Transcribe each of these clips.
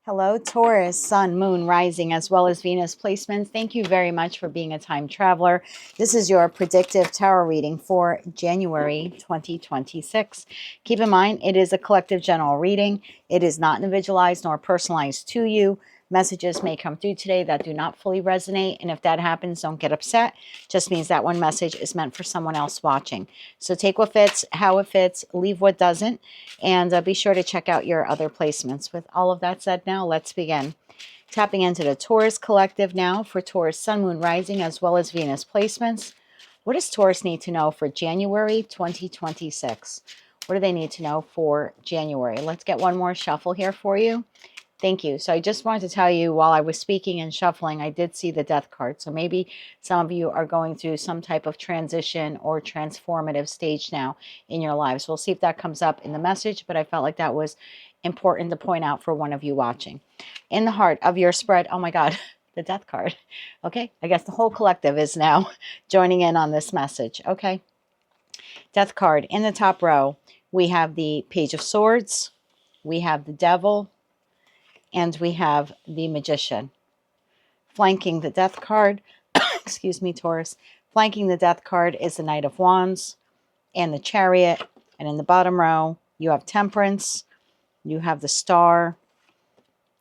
Hello, Taurus, Sun, Moon, Rising, as well as Venus placements. Thank you very much for being a time traveler. This is your predictive tarot reading for January 2026. Keep in mind, it is a collective general reading. It is not individualized nor personalized to you. Messages may come through today that do not fully resonate. And if that happens, don't get upset. Just means that one message is meant for someone else watching. So take what fits, how it fits, leave what doesn't. And be sure to check out your other placements. With all of that said, now let's begin. Tapping into the Taurus collective now for Taurus Sun, Moon, Rising, as well as Venus placements. What does Taurus need to know for January 2026? What do they need to know for January? Let's get one more shuffle here for you. Thank you. So I just wanted to tell you, while I was speaking and shuffling, I did see the death card. So maybe some of you are going through some type of transition or transformative stage now in your lives. We'll see if that comes up in the message, but I felt like that was important to point out for one of you watching. In the heart of your spread, oh my God, the death card. Okay, I guess the whole collective is now joining in on this message. Okay, death card. In the top row, we have the Page of Swords, we have the Devil, and we have the Magician. Flanking the death card, excuse me, Taurus, flanking the death card is the Knight of Wands and the Chariot. And in the bottom row, you have Temperance, you have the Star,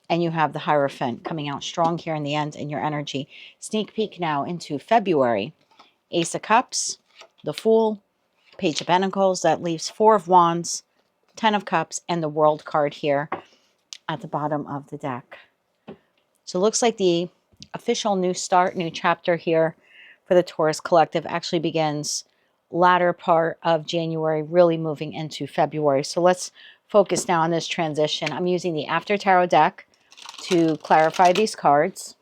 and you have the Hierophant coming out strong here in the end in your energy. Sneak peek now into February. Ace of Cups, the Fool, Page of Pentacles. That leaves Four of Wands, 10 of Cups, and the World card here at the bottom of the deck. So it looks like the official new start, new chapter here for the Taurus collective actually begins latter part of January, really moving into February. So let's focus now on this transition. I'm using the After Tarot deck to clarify these cards.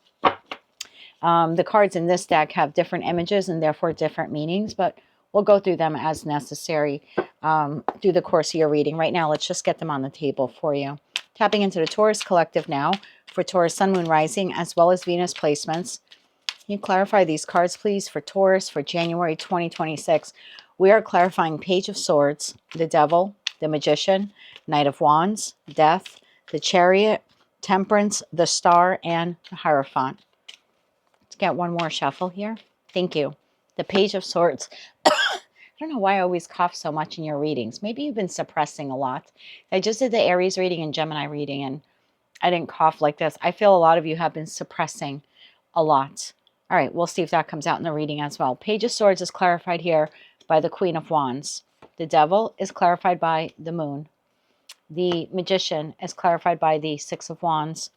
The cards in this deck have different images and therefore different meanings, but we'll go through them as necessary through the course of your reading. Right now, let's just get them on the table for you. Tapping into the Taurus collective now for Taurus Sun, Moon, Rising, as well as Venus placements. Can you clarify these cards, please, for Taurus for January 2026? We are clarifying Page of Swords, the Devil, the Magician, Knight of Wands, Death, the Chariot, Temperance, the Star, and the Hierophant. Let's get one more shuffle here. Thank you. The Page of Swords. I don't know why I always cough so much in your readings. Maybe you've been suppressing a lot. I just did the Aries reading and Gemini reading, and I didn't cough like this. I feel a lot of you have been suppressing a lot. All right, we'll see if that comes out in the reading as well. Page of Swords is clarified here by the Queen of Wands. The Devil is clarified by the Moon. The Magician is clarified by the Six of Wands.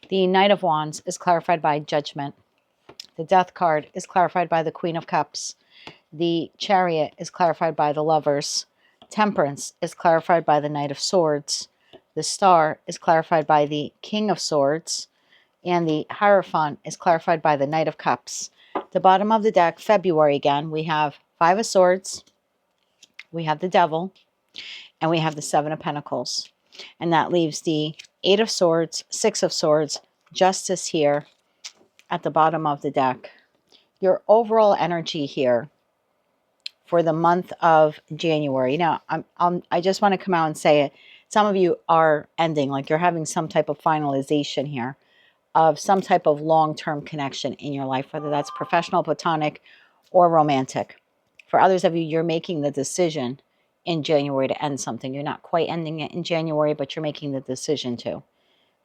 The Knight of Wands is clarified by Judgment. The Death card is clarified by the Queen of Cups. The Chariot is clarified by the Lovers. Temperance is clarified by the Knight of Swords. The Star is clarified by the King of Swords. And the Hierophant is clarified by the Knight of Cups. The bottom of the deck, February again, we have Five of Swords, we have the Devil, and we have the Seven of Pentacles. And that leaves the Eight of Swords, Six of Swords, Justice here at the bottom of the deck. Your overall energy here for the month of January. Now, I just want to come out and say it. Some of you are ending, like you're having some type of finalization here of some type of long-term connection in your life, whether that's professional, platonic, or romantic. For others of you, you're making the decision in January to end something. You're not quite ending it in January, but you're making the decision to.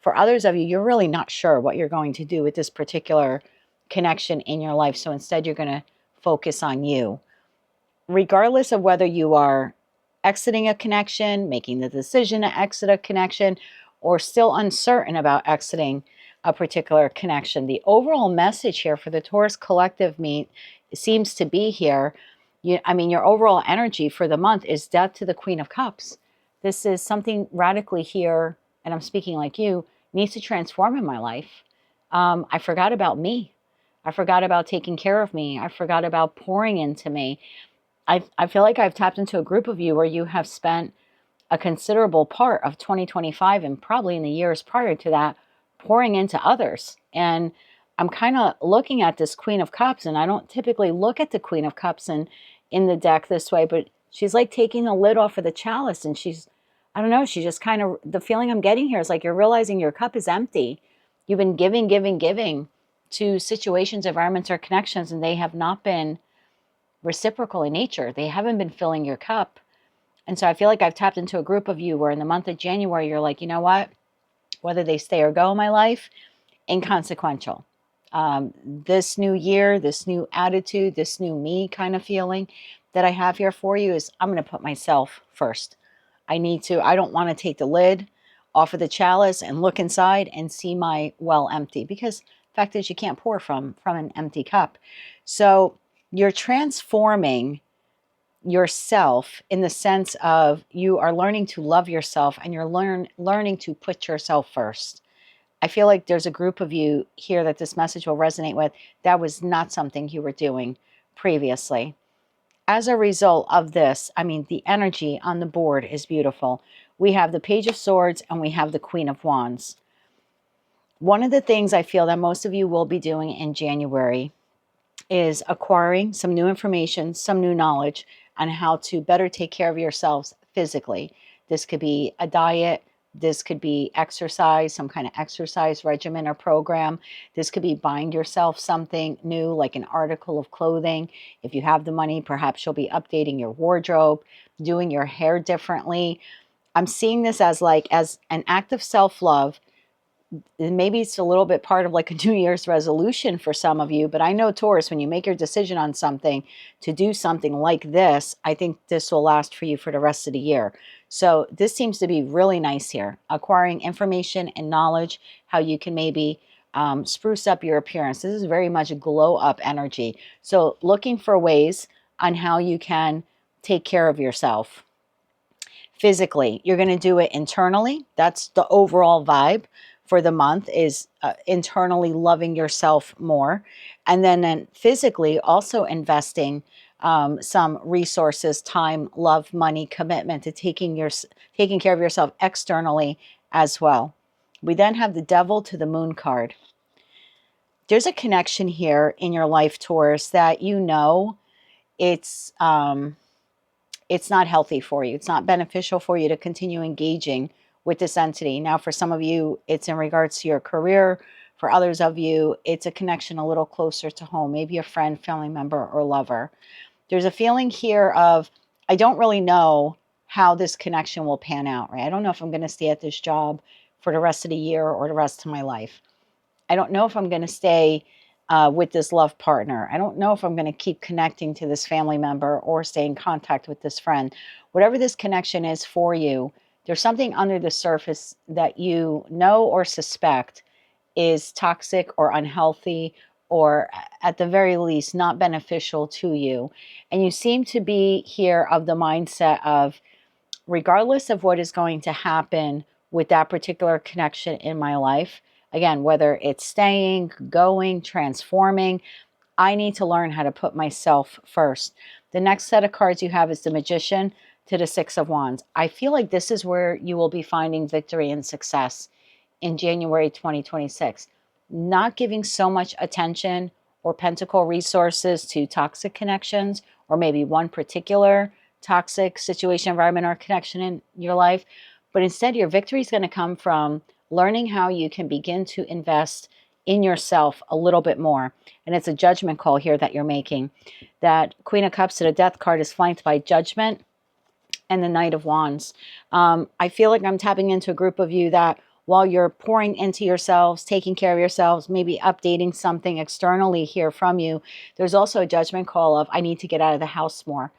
For others of you, you're really not sure what you're going to do with this particular connection in your life. So instead, you're going to focus on you. Regardless of whether you are exiting a connection, making the decision to exit a connection, or still uncertain about exiting a particular connection, the overall message here for the Taurus collective seems to be here. Your overall energy for the month is Death to the Queen of Cups. This is something radically here, and I'm speaking like you, needs to transform in my life. I forgot about me. I forgot about taking care of me. I forgot about pouring into me. I feel like I've tapped into a group of you where you have spent a considerable part of 2025 and probably in the years prior to that pouring into others. And I'm kind of looking at this Queen of Cups, and I don't typically look at the Queen of Cups in the deck this way, but she's like taking the lid off of the chalice, and she's I don't know, she just kind of, the feeling I'm getting here is like you're realizing your cup is empty. You've been giving, giving, giving to situations, environments, or connections, and they have not been reciprocal in nature. They haven't been filling your cup. And so I feel like I've tapped into a group of you where in the month of January, you're like, you know what? Whether they stay or go in my life, inconsequential. This new year, this new attitude, this new me kind of feeling that I have here for you is I'm going to put myself first. I don't want to take the lid off of the chalice and look inside and see my well empty, because the fact is you can't pour from an empty cup. So you're transforming yourself in the sense of you are learning to love yourself, and you're learning to put yourself first. I feel like there's a group of you here that this message will resonate with. That was not something you were doing previously. As a result of this, I mean, the energy on the board is beautiful. We have the Page of Swords and we have the Queen of Wands. One of the things I feel that most of you will be doing in January is acquiring some new information, some new knowledge on how to better take care of yourselves physically. This could be a diet. This could be exercise, some kind of exercise regimen or program. This could be buying yourself something new, like an article of clothing. If you have the money, perhaps you'll be updating your wardrobe, doing your hair differently. I'm seeing this as an act of self-love. Maybe it's a little bit part of like a New Year's resolution for some of you, but I know, Taurus, when you make your decision on something to do something like this, I think this will last for you for the rest of the year. So this seems to be really nice here, acquiring information and knowledge, how you can maybe spruce up your appearance. This is very much a glow up energy. So looking for ways on how you can take care of yourself. Physically, you're going to do it internally. That's the overall vibe for the month, is internally loving yourself more. And then physically also investing some resources, time, love, money, commitment to taking care of yourself externally as well. We then have the Devil to the Moon card. There's a connection here in your life, Taurus, that you know it's not healthy for you. It's not beneficial for you to continue engaging with this entity. Now, for some of you, it's in regards to your career. For others of you, it's a connection a little closer to home, maybe a friend, family member, or lover. There's a feeling here of, I don't really know how this connection will pan out, right? I don't know if I'm going to stay at this job for the rest of the year or the rest of my life. I don't know if I'm going to stay with this love partner. I don't know if I'm going to keep connecting to this family member or stay in contact with this friend. Whatever this connection is for you, there's something under the surface that you know or suspect is toxic or unhealthy, or at the very least not beneficial to you. And you seem to be here of the mindset of, regardless of what is going to happen with that particular connection in my life, again, whether it's staying, going, transforming, I need to learn how to put myself first. The next set of cards you have is the Magician to the Six of Wands. I feel like this is where you will be finding victory and success in January 2026. Not giving so much attention or pentacle resources to toxic connections, or maybe one particular toxic situation, environment, or connection in your life, but instead your victory is going to come from learning how you can begin to invest in yourself a little bit more. And it's a judgment call here that you're making. That Queen of Cups to the Death card is flanked by Judgment and the Knight of Wands. I feel like I'm tapping into a group of you that while you're pouring into yourselves, taking care of yourselves, maybe updating something externally here from you, there's also a judgment call of, I need to get out of the house more.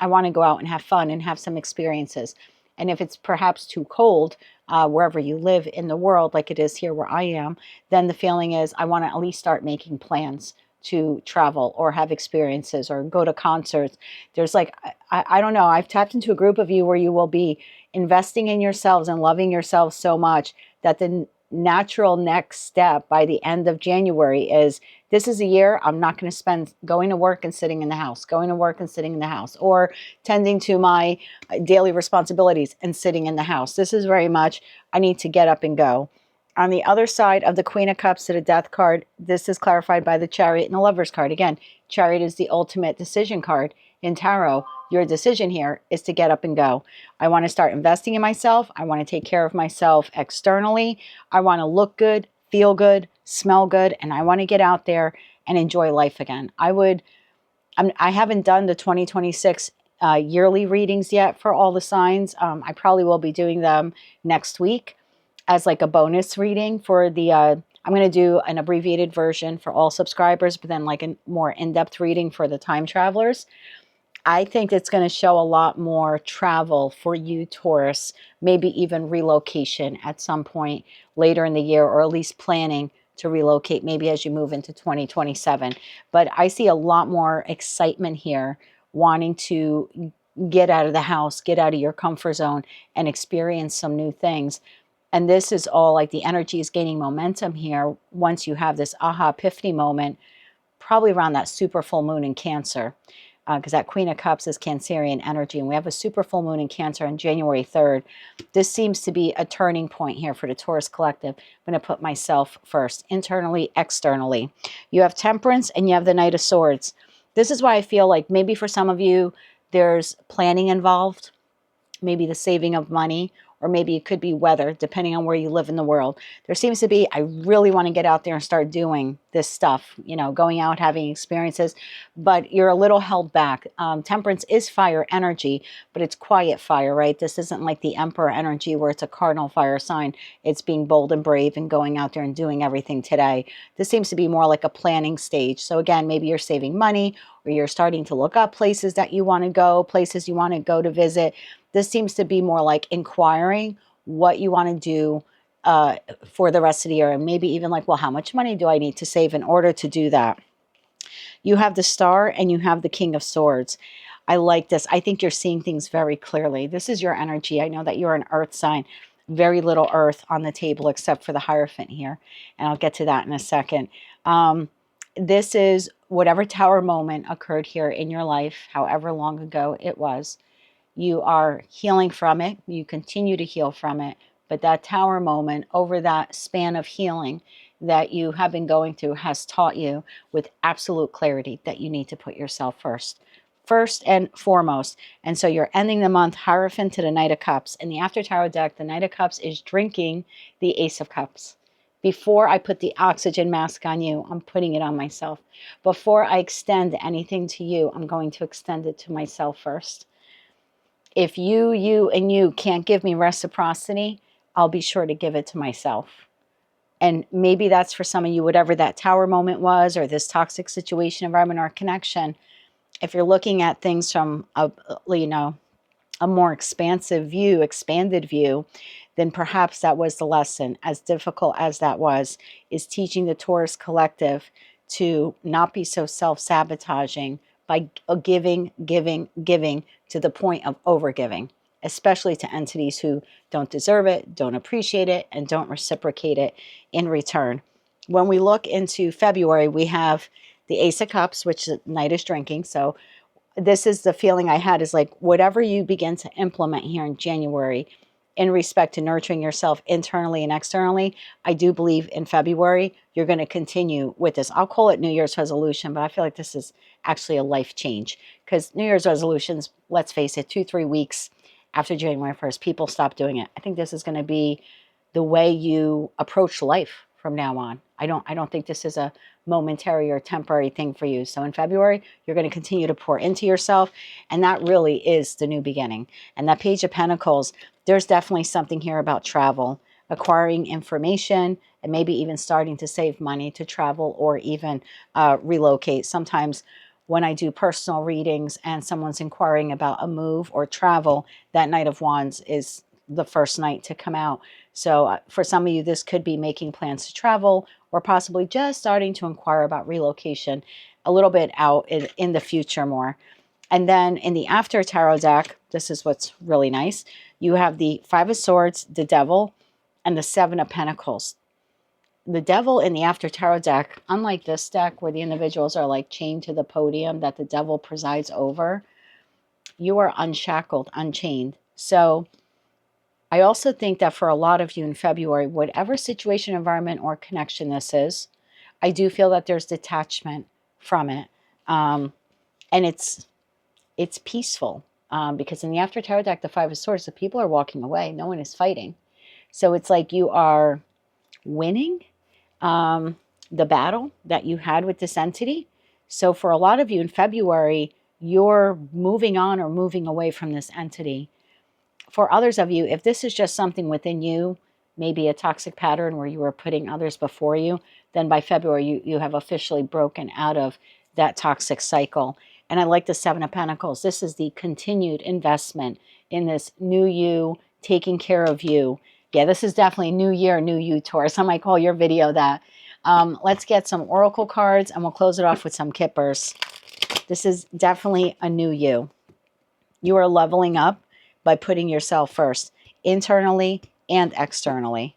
I want to go out and have fun and have some experiences. And if it's perhaps too cold, wherever you live in the world, like it is here where I am, then the feeling is I want to at least start making plans to travel or have experiences or go to concerts. There's like, I don't know, I've tapped into a group of you where you will be investing in yourselves and loving yourselves so much that the natural next step by the end of January is, this is a year I'm not going to spend going to work and sitting in the house, going to work and sitting in the house, or tending to my daily responsibilities and sitting in the house. This is very much, I need to get up and go. On the other side of the Queen of Cups to the Death card, this is clarified by the Chariot and the Lovers card. Again, Chariot is the ultimate decision card in tarot. your decision here is to get up and go. I want to start investing in myself. I want to take care of myself externally. I want to look good, feel good, smell good, and I want to get out there and enjoy life again. I haven't done the 2026 yearly readings yet for all the signs. I probably will be doing them next week as like a bonus reading for the, I'm going to do an abbreviated version for all subscribers, but then like a more in-depth reading for the time travelers. I think it's going to show a lot more travel for you, Taurus, maybe even relocation at some point later in the year, or at least planning to relocate maybe as you move into 2027. But I see a lot more excitement here, wanting to get out of the house, get out of your comfort zone and experience some new things. And this is all like the energy is gaining momentum here once you have this aha epiphany moment, probably around that super full moon in Cancer, because that Queen of Cups is Cancerian energy, and we have a super full moon in Cancer on January 3rd. This seems to be a turning point here for the Taurus collective. I'm going to put myself first, internally, externally. You have Temperance and you have the Knight of Swords. This is why I feel like maybe for some of you, there's planning involved, maybe the saving of money, or maybe it could be weather, depending on where you live in the world. There seems to be, I really want to get out there and start doing this stuff, you know, going out, having experiences, but you're a little held back. Temperance is fire energy, but it's quiet fire, right? This isn't like the Emperor energy where it's a cardinal fire sign. It's being bold and brave and going out there and doing everything today. This seems to be more like a planning stage. So again, maybe you're saving money, or you're starting to look up places that you want to go, places you want to go to visit. This seems to be more like inquiring what you want to do for the rest of the year. And maybe even like, well, how much money do I need to save in order to do that? You have the Star and you have the King of Swords. I like this. I think you're seeing things very clearly. This is your energy. I know that you're an earth sign. Very little earth on the table except for the Hierophant here. And I'll get to that in a second. This is whatever tower moment occurred here in your life, however long ago it was. You are healing from it. You continue to heal from it. But that tower moment over that span of healing that you have been going through has taught you with absolute clarity that you need to put yourself first and foremost. And so you're ending the month Hierophant to the Knight of Cups. In the After Tarot deck, the Knight of Cups is drinking the Ace of Cups. Before I put the oxygen mask on you, I'm putting it on myself. Before I extend anything to you, I'm going to extend it to myself first. If you can't give me reciprocity, I'll be sure to give it to myself. And maybe that's for some of you, whatever that tower moment was, or this toxic situation, environment, or connection. If you're looking at things from a more expansive view, expanded view, then perhaps that was the lesson. As difficult as that was, is teaching the Taurus collective to not be so self-sabotaging by giving to the point of overgiving, especially to entities who don't deserve it, don't appreciate it, and don't reciprocate it in return. When we look into February, we have the Ace of Cups, which the Knight is drinking. So this is the feeling I had, is like whatever you begin to implement here in January in respect to nurturing yourself internally and externally, I do believe in February, you're going to continue with this. I'll call it New Year's resolution, but I feel like this is actually a life change, because New Year's resolutions, let's face it, 2-3 weeks after January 1st, people stop doing it. I think this is going to be the way you approach life from now on. I don't think this is a momentary or temporary thing for you. So in February, you're going to continue to pour into yourself, and that really is the new beginning. And that Page of Pentacles, there's definitely something here about travel, acquiring information, and maybe even starting to save money to travel or even relocate. Sometimes when I do personal readings and someone's inquiring about a move or travel, that Knight of Wands is the first night to come out. So for some of you, this could be making plans to travel, or possibly just starting to inquire about relocation a little bit out in the future more. And then in the After Tarot deck, this is what's really nice. You have the Five of Swords, the Devil, and the Seven of Pentacles. The Devil in the After Tarot deck, unlike this deck where the individuals are like chained to the podium that the devil presides over, you are unshackled, unchained. So I also think that for a lot of you in February, whatever situation, environment, or connection this is, I do feel that there's detachment from it. And it's it's peaceful. Because in the After Tarot deck, the Five of Swords, the people are walking away. No one is fighting. So it's like you are winning the battle that you had with this entity. So for a lot of you in February, you're moving on or moving away from this entity. For others of you, if this is just something within you, maybe a toxic pattern where you were putting others before you, then by February, you have officially broken out of that toxic cycle. And I like the Seven of Pentacles. This is the continued investment in this new you, taking care of you. Yeah, this is definitely new year, new you, Taurus. I might call your video that. Let's get some oracle cards and we'll close it off with some kippers. This is definitely a new you. You are leveling up by putting yourself first, internally and externally.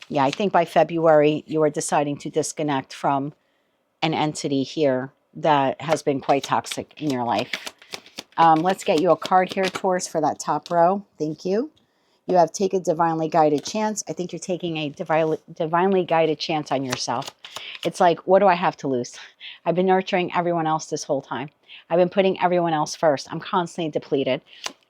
Yeah, I think by February, you are deciding to disconnect from an entity here that has been quite toxic in your life. Let's get you a card here, Taurus, for that top row. Thank you. You have take a divinely guided chance. I think you're taking a divinely guided chance on yourself. It's like, what do I have to lose? I've been nurturing everyone else this whole time. I've been putting everyone else first. I'm constantly depleted.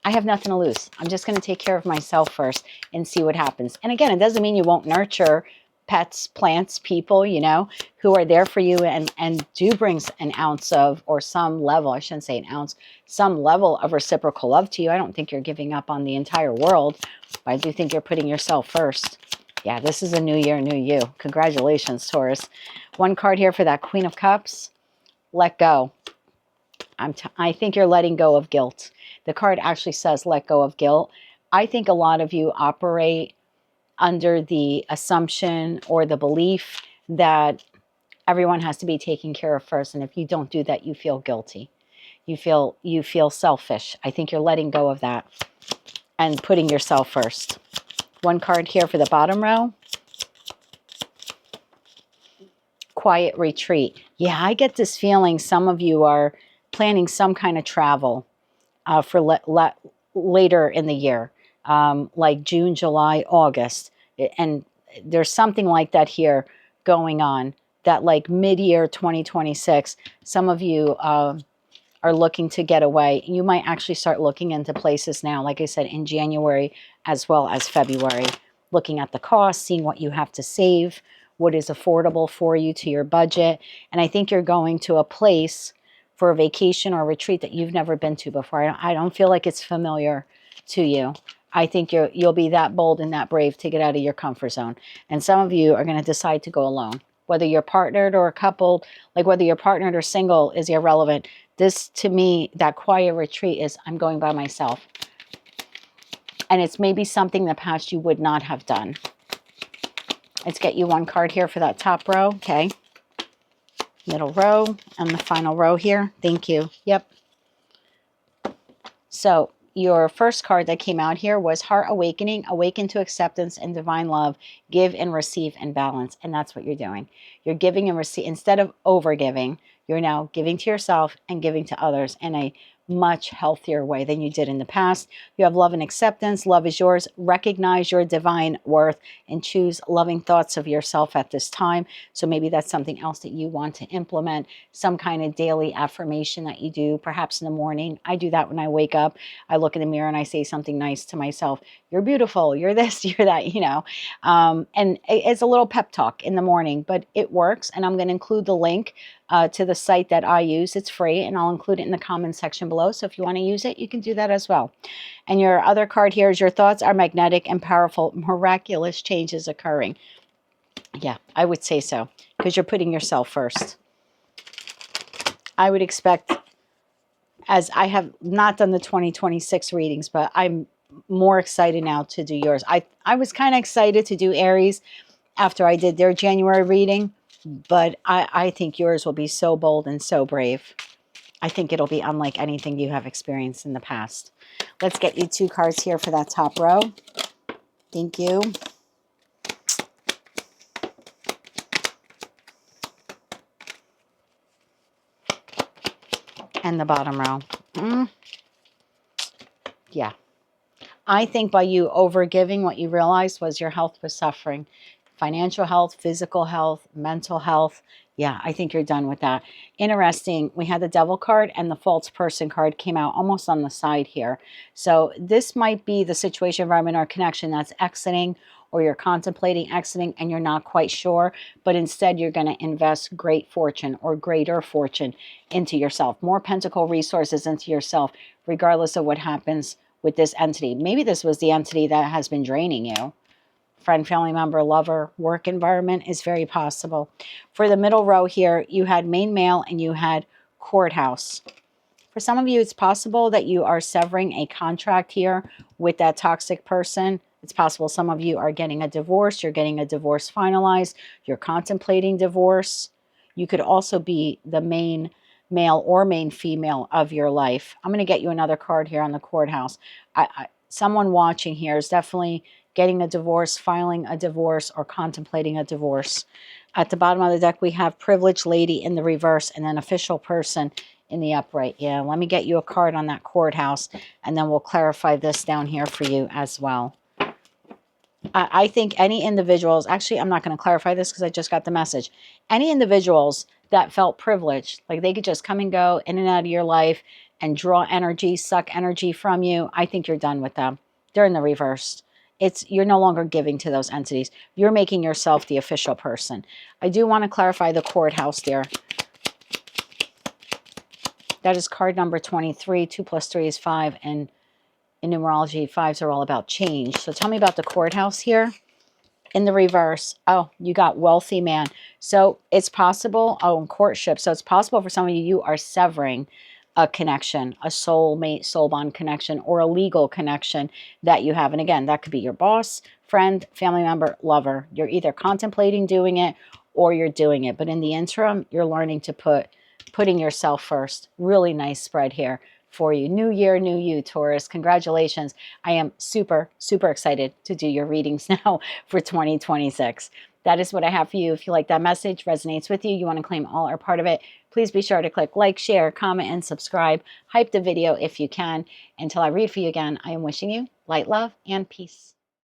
I have nothing to lose. I'm just going to take care of myself first and see what happens. And again, it doesn't mean you won't nurture pets, plants, people, you know, who are there for you and do brings an ounce of, or some level, I shouldn't say an ounce, some level of reciprocal love to you. I don't think you're giving up on the entire world, but I do think you're putting yourself first. Yeah, this is a new year, new you. Congratulations, Taurus. One card here for that Queen of Cups. Let go. I think you're letting go of guilt. The card actually says let go of guilt. I think a lot of you operate under the assumption or the belief that everyone has to be taken care of first. And if you don't do that, you feel guilty. You feel selfish. I think you're letting go of that and putting yourself first. One card here for the bottom row. Quiet retreat. Yeah, I get this feeling some of you are planning some kind of travel for later in the year, like June, July, August. And there's something like that here going on, that like mid-year 2026, some of you are looking to get away. You might actually start looking into places now, like I said, in January as well as February, looking at the cost, seeing what you have to save, what is affordable for you to your budget. And I think you're going to a place for a vacation or a retreat that you've never been to before. I don't feel like it's familiar to you. I think you'll be that bold and that brave to get out of your comfort zone. And some of you are going to decide to go alone. Whether you're partnered or coupled, like whether you're partnered or single is irrelevant. This, to me, that quiet retreat is I'm going by myself. And it's maybe something in the past you would not have done. Let's get you one card here for that top row. Okay. Middle row and the final row here. Thank you. Yep. So your first card that came out here was Heart Awakening, awaken to acceptance and divine love, give and receive and balance. And that's what you're doing. You're giving and receive. Instead of over giving, you're now giving to yourself and giving to others in a much healthier way than you did in the past. You have love and acceptance. Love is yours. Recognize your divine worth and choose loving thoughts of yourself at this time. So maybe that's something else that you want to implement, some kind of daily affirmation that you do, perhaps in the morning. I do that when I wake up. I look in the mirror and I say something nice to myself. You're beautiful. You're this, you're that, you know. And it's a little pep talk in the morning, but it works. And I'm going to include the link to the site that I use. It's free, and I'll include it in the comments section below. So if you want to use it, you can do that as well. And your other card here is your thoughts are magnetic and powerful, miraculous changes occurring. Yeah, I would say so, because you're putting yourself first. I would expect, as I have not done the 2026 readings, but I'm more excited now to do yours. I was kind of excited to do Aries after I did their January reading, but I think yours will be so bold and so brave. I think it'll be unlike anything you have experienced in the past. Let's get you two cards here for that top row. Thank you. And the bottom row. Yeah. I think by you overgiving, what you realized was your health was suffering. financial health, physical health, mental health. Yeah, I think you're done with that. Interesting. We had the devil card and the false person card came out almost on the side here. So this might be the situation, environment, or connection that's exiting, or you're contemplating exiting and you're not quite sure, but instead you're going to invest great fortune or greater fortune into yourself, more pentacle resources into yourself, regardless of what happens with this entity. Maybe this was the entity that has been draining you. Friend, family member, lover, work environment is very possible. For the middle row here, you had main male and you had courthouse. For some of you, it's possible that you are severing a contract here with that toxic person. It's possible some of you are getting a divorce. You're getting a divorce finalized. You're contemplating divorce. You could also be the main male or main female of your life. I'm going to get you another card here on the courthouse. Someone watching here is definitely getting a divorce, filing a divorce, or contemplating a divorce. At the bottom of the deck, we have privileged lady in the reverse and then official person in the upright. Yeah, let me get you a card on that courthouse, and then we'll clarify this down here for you as well. I think any individuals, actually, I'm not going to clarify this because I just got the message. Any individuals that felt privileged, like they could just come and go in and out of your life and draw energy, suck energy from you, I think you're done with them. They're in the reverse. You're no longer giving to those entities. You're making yourself the official person. I do want to clarify the courthouse there. That is card number 23. 2 plus 3 is 5. And in numerology, 5s are all about change. So tell me about the courthouse here. In the reverse, oh, you got wealthy man. So it's possible, in courtship. So it's possible for some of you, you are severing a connection, a soulmate, soul bond connection, or a legal connection that you have. And again, that could be your boss, friend, family member, lover. You're either contemplating doing it or you're doing it. But in the interim, you're learning to putting yourself first. Really nice spread here for you. New year, new you, Taurus. Congratulations. I am super, super excited to do your readings now for 2026. That is what I have for you. If you like that message, resonates with you, you want to claim all or part of it, please be sure to click like, share, comment, and subscribe. Hype the video if you can. Until I read for you again, I am wishing you light, love, and peace.